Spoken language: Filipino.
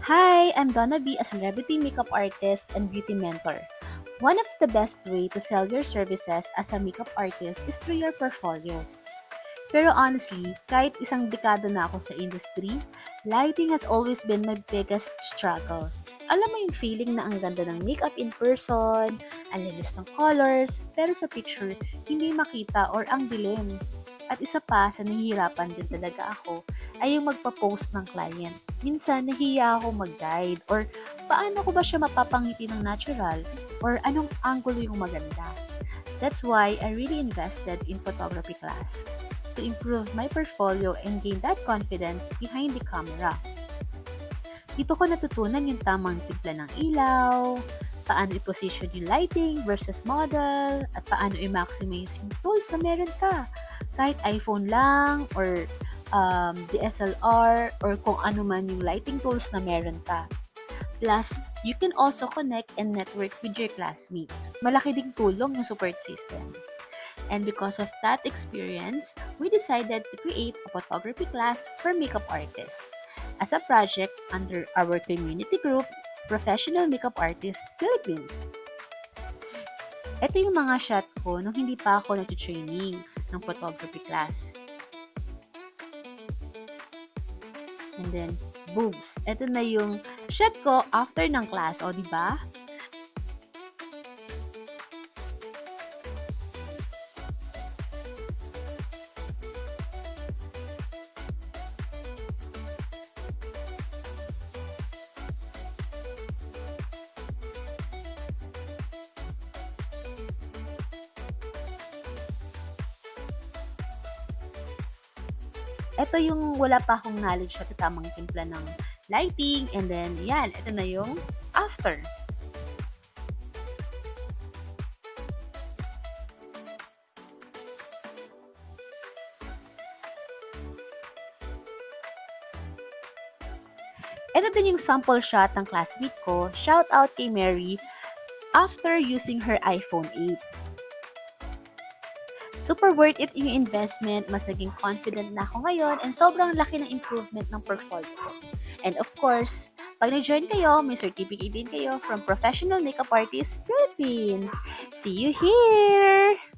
Hi, I'm Donna B, a celebrity makeup artist and beauty mentor. One of the best way to sell your services as a makeup artist is through your portfolio. Pero honestly, kahit isang dekada na ako sa industry, lighting has always been my biggest struggle. Alam mo yung feeling na ang ganda ng makeup in person, ang linis ng colors, pero sa picture, hindi makita or ang dilim. At isa pa sa nahihirapan din talaga ako ay yung magpa-post ng client. Minsan nahiya ako mag-guide or paano ko ba siya mapapangiti ng natural or anong angulo yung maganda. That's why I really invested in photography class to improve my portfolio and gain that confidence behind the camera. Dito ko natutunan yung tamang timpla ng ilaw, paano i-position yung lighting versus model, at paano i-maximize yung tools na meron ka. Kahit iPhone lang, or DSLR, or kung ano man yung lighting tools na meron ka. Plus, you can also connect and network with your classmates. Malaki ding tulong yung support system. And because of that experience, we decided to create a photography class for makeup artists as a project under our community group, Professional Makeup Artists Philippines. Ito yung mga shot ko nung hindi pa ako nag-training ng photography class. And then, boobs. Ito na yung shot ko after ng class. O, di ba? Ito yung wala pa akong knowledge sa tamang timpla ng lighting. And then, yan. Ito na yung after. Ito din yung sample shot ng classmate ko. Shout out kay Mary after using her iPhone 8. Super worth it yung investment, mas naging confident na ako ngayon, and sobrang laki ng improvement ng portfolio ko. And of course, pag nag-join kayo, may certificate din kayo from Professional Makeup Artists Philippines. See you here!